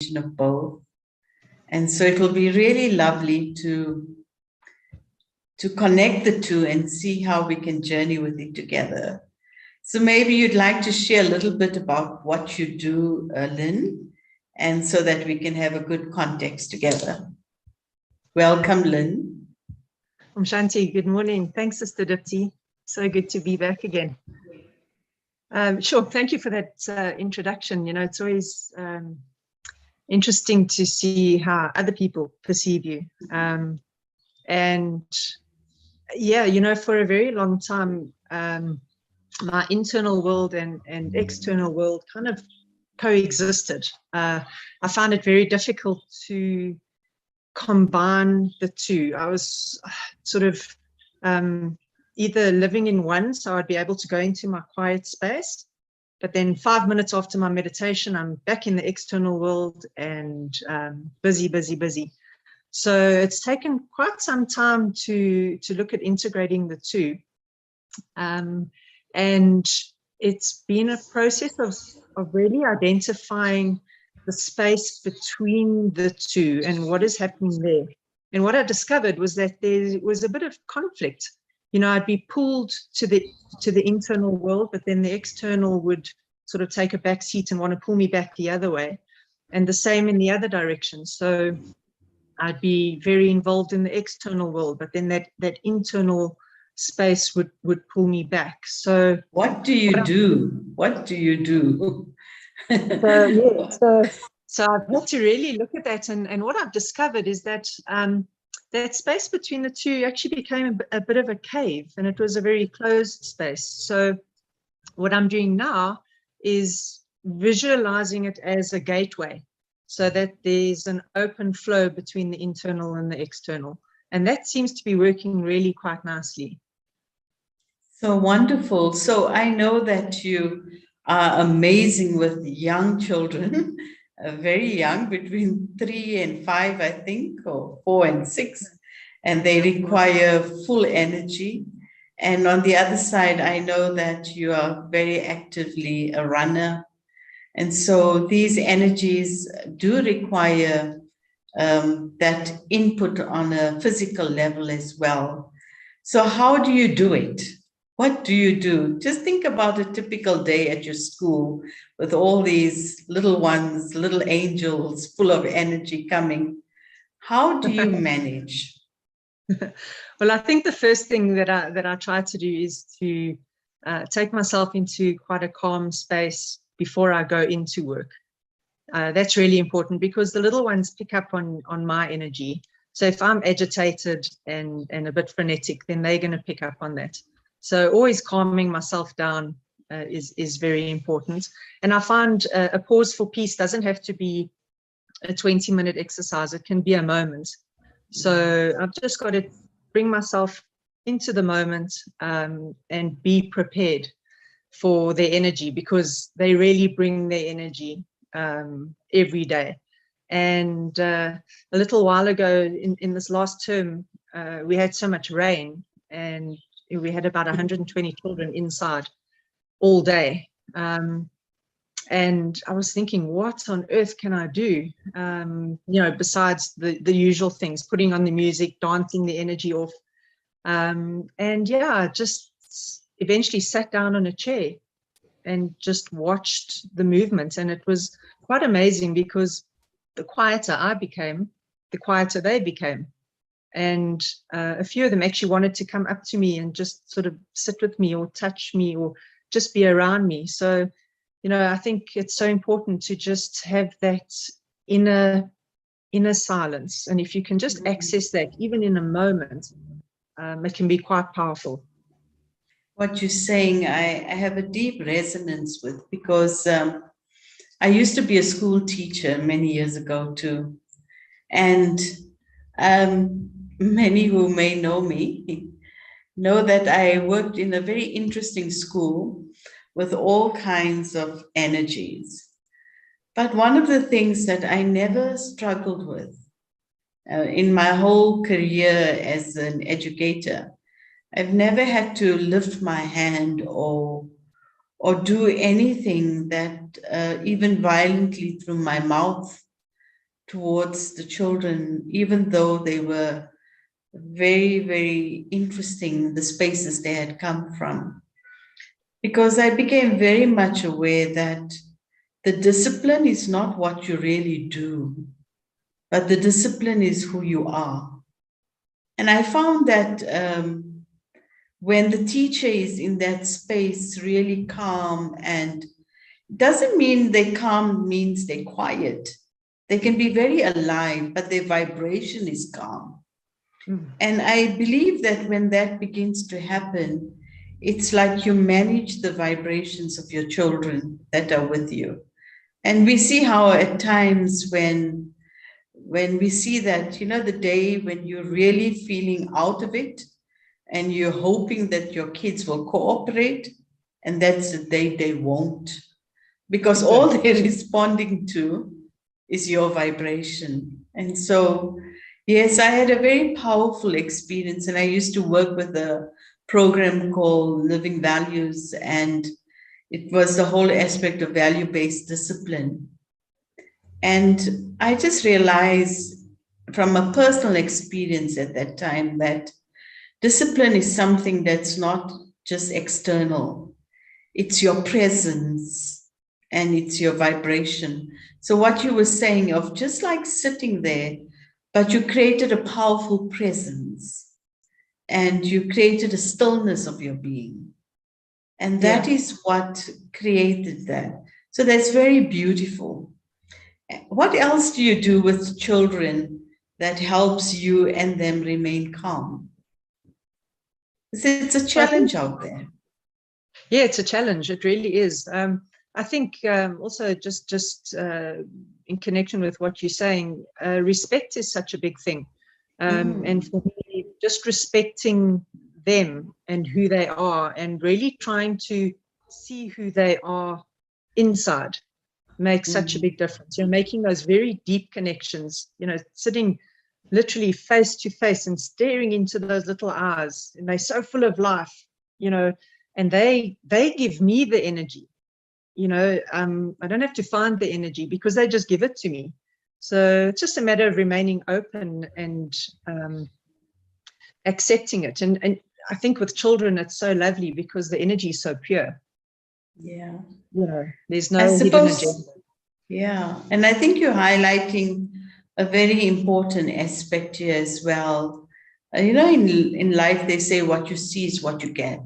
of both. And so it will be really lovely to connect the two and see how we can journey with it together. So maybe you'd like to share a little bit about what you do, Lynne, and so that we can have a good context together. Welcome, Lynne. Shanti, good morning. Thanks, Sister Dipti. So good to be back again. Sure, thank you for that introduction. You know, it's always interesting to see how other people perceive you. And yeah, you know, for a very long time, my internal world and external world kind of coexisted. I found it very difficult to combine the two. I was sort of either living in one, so I'd be able to go into my quiet space, but then 5 minutes after my meditation, I'm back in the external world and busy. So it's taken quite some time to look at integrating the two. And it's been a process of really identifying the space between the two and what is happening there. And what I discovered was that there was a bit of conflict. You know, I'd be pulled to the internal world, but then the external would sort of take a back seat and want to pull me back the other way. And the same in the other direction. So I'd be very involved in the external world, but then that internal space would pull me back. So what do you do? What do you do? So I've had to really look at that, and what I've discovered is that that space between the two actually became a bit of a cave, and it was a very closed space. So what I'm doing now is visualizing it as a gateway, so that there's an open flow between the internal and the external, and that seems to be working really quite nicely. So wonderful. So I know that you are amazing with young children, very young, between 3 and 5, I think, or 4 and 6, and they require full energy. And on the other side, I know that you are very actively a runner. And so these energies do require that input on a physical level as well. So how do you do it? What do you do? Just think about a typical day at your school with all these little ones, little angels full of energy coming. How do you manage? Well, I think the first thing that I try to do is to take myself into quite a calm space before I go into work. That's really important because the little ones pick up on my energy. So if I'm agitated and a bit frenetic, then they're going to pick up on that. So always calming myself down is very important. And I find a pause for peace doesn't have to be a 20-minute exercise. It can be a moment. So I've just got to bring myself into the moment and be prepared for their energy, because they really bring their energy every day. And a little while ago in this last term, we had so much rain, and we had about 120 children inside all day. And I was thinking, what on earth can I do? You know, besides the usual things, putting on the music, dancing the energy off. And yeah, just eventually sat down on a chair and just watched the movement. And it was quite amazing, because the quieter I became, the quieter they became. And a few of them actually wanted to come up to me and just sort of sit with me or touch me or just be around me. So, you know, I think it's so important to just have that inner silence. And if you can just access that, even in a moment, it can be quite powerful. What you're saying, I have a deep resonance with, because I used to be a school teacher many years ago too. And many who may know me know that I worked in a very interesting school with all kinds of energies. But one of the things that I never struggled with in my whole career as an educator, I've never had to lift my hand or do anything that even violently through my mouth towards the children, even though they were very, very interesting, the spaces they had come from. Because I became very much aware that the discipline is not what you really do, but the discipline is who you are. And I found that when the teacher is in that space, really calm, and doesn't mean they calm means they're quiet. They can be very alive, but their vibration is calm. And I believe that when that begins to happen, it's like you manage the vibrations of your children that are with you. And we see how at times when we see that, you know, the day when you're really feeling out of it and you're hoping that your kids will cooperate, and that's the day they won't, because all they're responding to is your vibration. And so, yes, I had a very powerful experience, and I used to work with a program called Living Values, and it was the whole aspect of value-based discipline. And I just realized from a personal experience at that time that discipline is something that's not just external. It's your presence and it's your vibration. So what you were saying of just like sitting there, but you created a powerful presence and you created a stillness of your being. And that is what created that. So that's very beautiful. What else do you do with children that helps you and them remain calm? It's a challenge out there. Yeah, it's a challenge. It really is. I think also just in connection with what you're saying, respect is such a big thing. And for me, just respecting them and who they are and really trying to see who they are inside makes such a big difference. You're making those very deep connections, you know, sitting literally face to face and staring into those little eyes, and they're so full of life, you know, and they give me the energy, you know. I don't have to find the energy because they just give it to me. So it's just a matter of remaining open and accepting it. And I think with children, it's so lovely because the energy is so pure. Yeah. You know, there's no hidden agenda. Yeah. And I think you're highlighting a very important aspect here as well. You know, in life, they say what you see is what you get.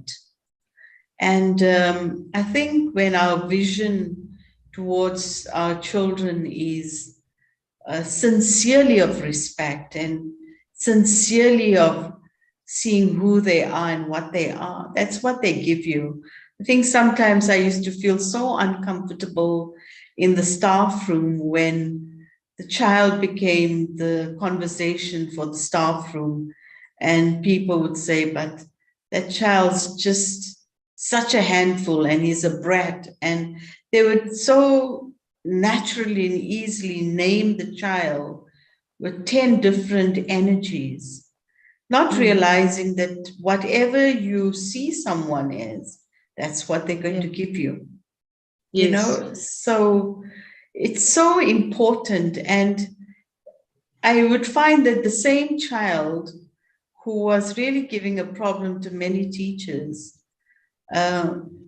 And I think when our vision towards our children is sincerely of respect and sincerely of seeing who they are and what they are, that's what they give you. I think sometimes I used to feel so uncomfortable in the staff room when the child became the conversation for the staff room, and people would say, but that child's just such a handful and he's a brat. And they would so naturally and easily name the child with 10 different energies, not realizing that whatever you see someone as, that's what they're going to give you. Yes. You know, so it's so important. And I would find that the same child who was really giving a problem to many teachers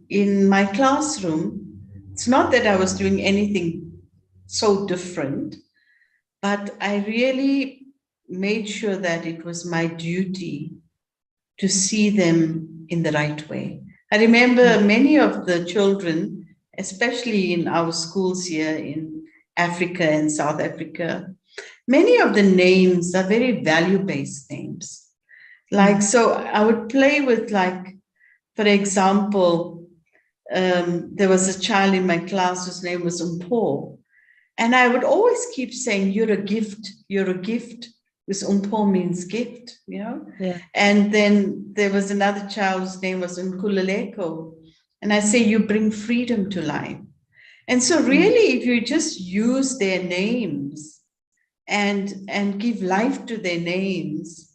in my classroom, it's not that I was doing anything so different, but I really made sure that it was my duty to see them in the right way. I remember many of the children, especially in our schools here in Africa and South Africa, many of the names are very value-based names. Like, so I would play with, like, for example, there was a child in my class whose name was Umpo. And I would always keep saying, you're a gift, because Umpo means gift, you know? Yeah. And then there was another child whose name was Nkululeko. And I say, you bring freedom to life. And so really, if you just use their names and give life to their names.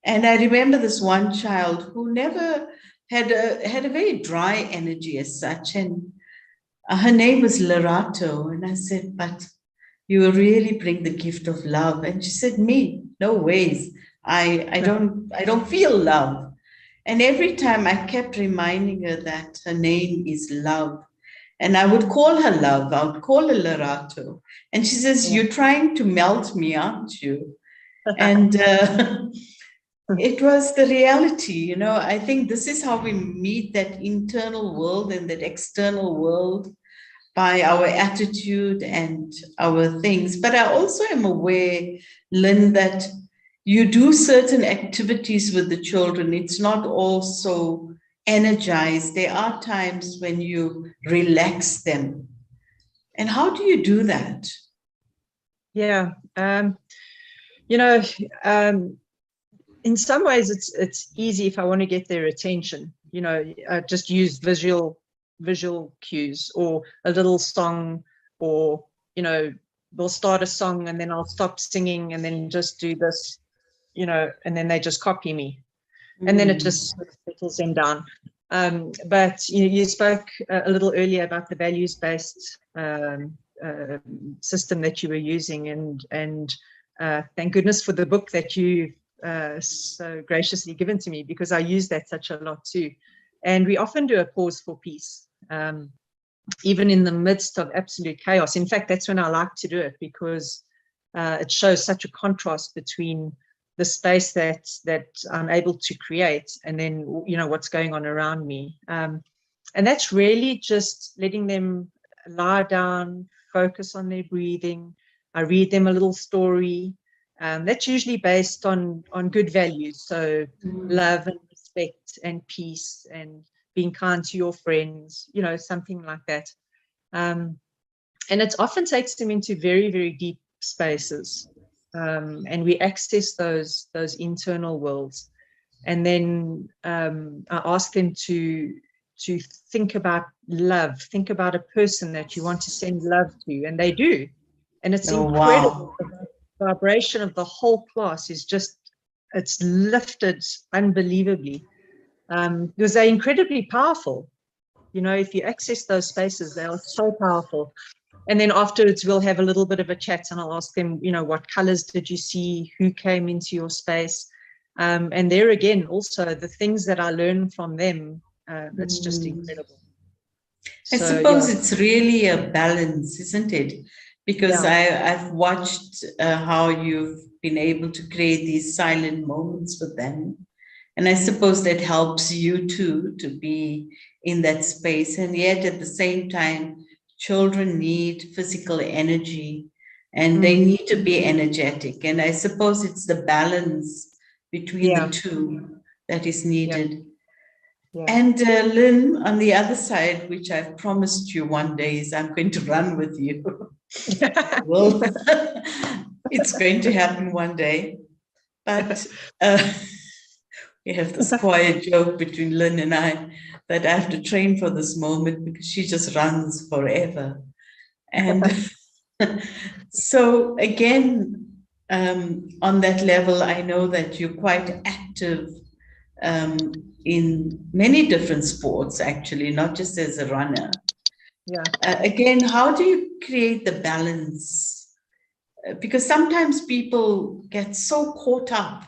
And I remember this one child who never had a very dry energy as such. And her name was Lerato. And I said, but you really bring the gift of love. And she said, me, no ways. I don't feel love. And every time I kept reminding her that her name is Love. And I would call her Love, I would call her Lerato. And she says, you're trying to melt me, aren't you? And it was the reality, you know. I think this is how we meet that internal world and that external world, by our attitude and our things. But I also am aware, Lynn, that you do certain activities with the children. It's not all so energized. There are times when you relax them. And how do you do that? Yeah. You know, in some ways it's easy if I want to get their attention. You know, just use visual cues, or a little song, or, you know, we'll start a song and then I'll stop singing and then just do this, you know, and then they just copy me. And then it just sort of settles them down. But you spoke a little earlier about the values-based system that you were using, and thank goodness for the book that you so graciously given to me, because I use that such a lot too. And we often do a pause for peace, even in the midst of absolute chaos. In fact, that's when I like to do it, because it shows such a contrast between the space that I'm able to create and then, you know, what's going on around me. And that's really just letting them lie down, focus on their breathing. I read them a little story. That's usually based on good values. So love and respect and peace and being kind to your friends, you know, something like that. And it often takes them into very, very deep spaces. And we access those internal worlds. And then I ask them to think about love, think about a person that you want to send love to, and they do. And it's incredible. Wow. The vibration of the whole class is just, it's lifted unbelievably, because they're incredibly powerful. You know, if you access those spaces, they are so powerful. And then afterwards, we'll have a little bit of a chat, and I'll ask them, you know, what colors did you see? Who came into your space? And there again, also the things that I learn from them, it's just incredible. I So, suppose yeah. it's really a balance, isn't it? Because I've watched how you've been able to create these silent moments with them. And I suppose that helps you too to be in that space. And yet at the same time, children need physical energy and they need to be energetic. And I suppose it's the balance between the two that is needed. Yeah. And Lynn, on the other side, which I've promised you one day, is I'm going to run with you. Well, it's going to happen one day. But we have this quiet joke between Lynn and I that I have to train for this moment because she just runs forever. And so again, on that level, I know that you're quite active in many different sports, actually, not just as a runner. Yeah. Again, how do you create the balance? Because sometimes people get so caught up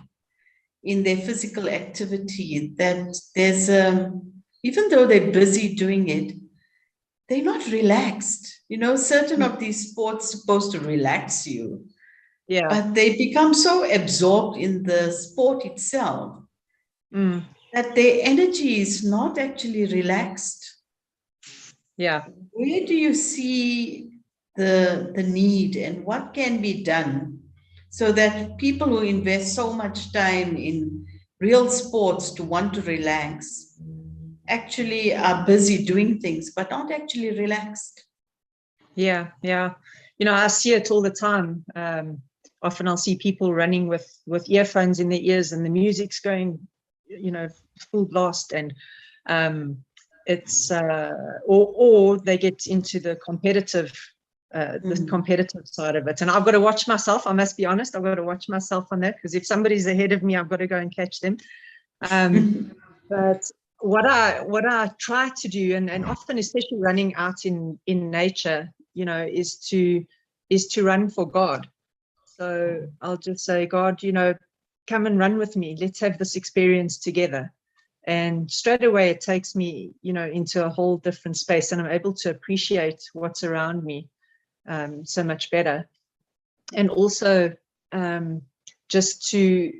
in their physical activity that there's even though they're busy doing it, they're not relaxed. You know, certain of these sports supposed to relax you, but they become so absorbed in the sport itself that their energy is not actually relaxed. Yeah. Where do you see the need and what can be done so that people who invest so much time in real sports to want to relax actually are busy doing things but not actually relaxed? Yeah. You know, I see it all the time. Often I'll see people running with earphones in their ears and the music's going, you know, full blast, and it's or they get into the competitive side of it. And I've got to watch myself. I must be honest, I've got to watch myself on that, because if somebody's ahead of me, I've got to go and catch them. But what I try to do, and often, especially running out in nature, you know, is to is to run for God. So I'll just say, God, come and run with me. Let's have this experience together. And straight away, it takes me, into a whole different space, and I'm able to appreciate what's around me so much better. And also just to,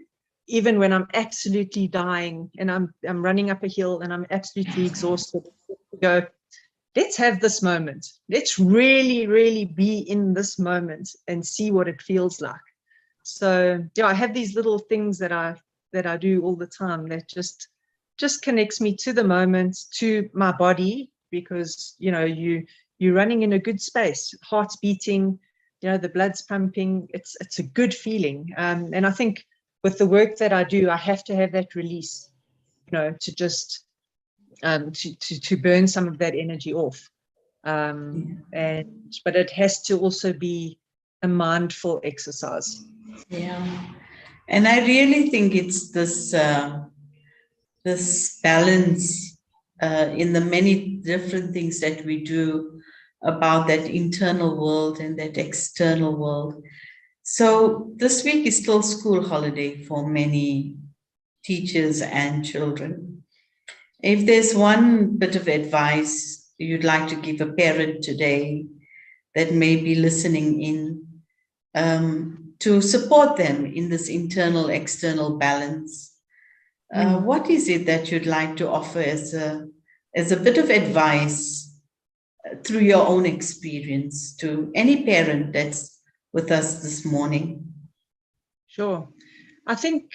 even when I'm absolutely dying and I'm running up a hill and I'm absolutely exhausted, go, let's have this moment. Let's really, really be in this moment and see what it feels like. So yeah, I have these little things that I do all the time that just connects me to the moment, to my body, because you're running in a good space, heart's beating, the blood's pumping. It's a good feeling. And I think with the work that I do, I have to have that release, to just to burn some of that energy off. But it has to also be a mindful exercise. Yeah. And I really think it's this balance in the many different things that we do about that internal world and that external world. So this week is still school holiday for many teachers and children. If there's one bit of advice you'd like to give a parent today that may be listening in, to support them in this internal external balance, what is it that you'd like to offer as a bit of advice through your own experience to any parent that's with us this morning? Sure. I think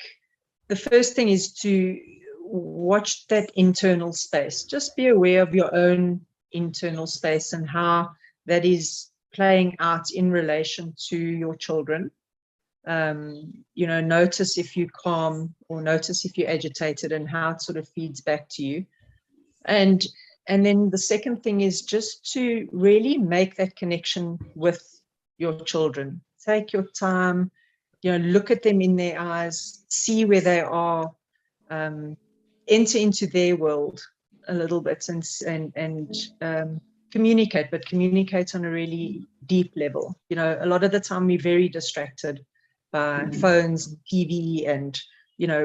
the first thing is to watch that internal space. Just be aware of your own internal space and how that is playing out in relation to your children. Notice if you're calm or notice if you're agitated and how it sort of feeds back to you. And then the second thing is just to really make that connection with your children. Take your time, look at them in their eyes, see where they are, enter into their world a little bit and communicate, but communicate on a really deep level. A lot of the time we're very distracted by phones and TV and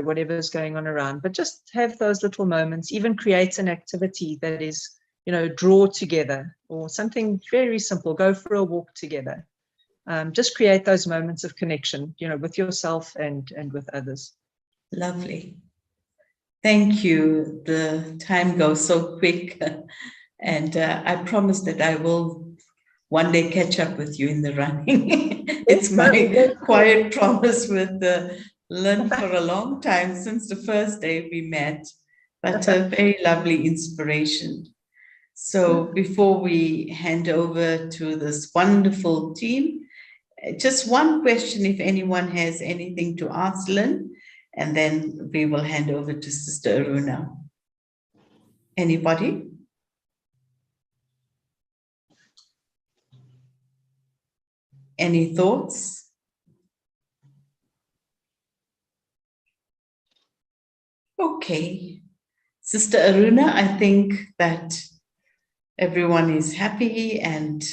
whatever's going on around, but just have those little moments. Even create an activity that is draw together, or something very simple. Go for a walk together. Just create those moments of connection with yourself and with others. Lovely. Thank you. The time goes so quick, and I promise that I will one day catch up with you in the running. It's my quiet promise with Lynne for a long time, since the first day we met, but a very lovely inspiration. So before we hand over to this wonderful team, just one question, if anyone has anything to ask Lynne, and then we will hand over to Sister Aruna. Anybody? Any thoughts? Okay. Sister Aruna, I think that everyone is happy, and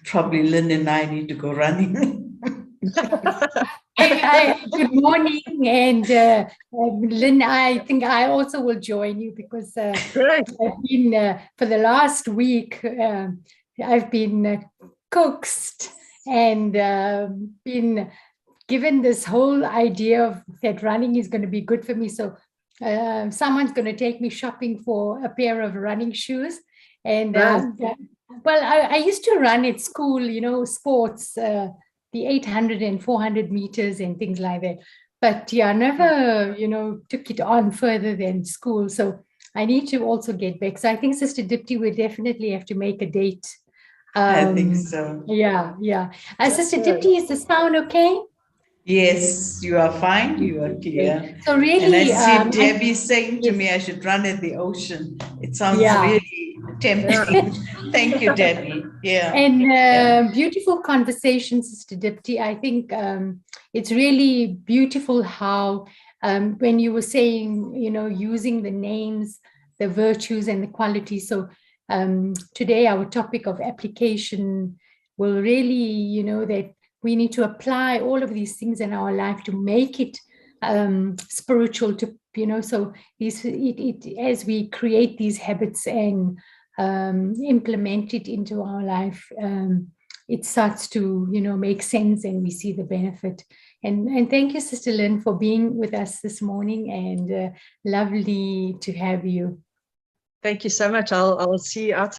probably Lynne and I need to go running. Good morning, and Lynne, I think I also will join you because I've been for the last week. I've been coaxed and been given this whole idea of that running is going to be good for me. So someone's going to take me shopping for a pair of running shoes, and well, I used to run at school, sports. The 800 and 400 meters and things like that. But yeah, never, took it on further than school. So I need to also get back. So I think Sister Dipti will definitely have to make a date. I think so. Yeah. Sister Dipti, is the sound okay? Yes, you are fine. You are clear. So really, and I see Debbie saying to me I should run at the ocean. It sounds really tempting. Thank you, Debbie. Yeah. And beautiful conversation, Sister Dipti. I think it's really beautiful how when you were saying, using the names, the virtues and the qualities. So today our topic of application will really, that we need to apply all of these things in our life to make it spiritual, to, so as we create these habits and implement it into our life, it starts to, make sense, and we see the benefit. And thank you, Sister Lynne, for being with us this morning, and lovely to have you. Thank you so much. I'll see you outside.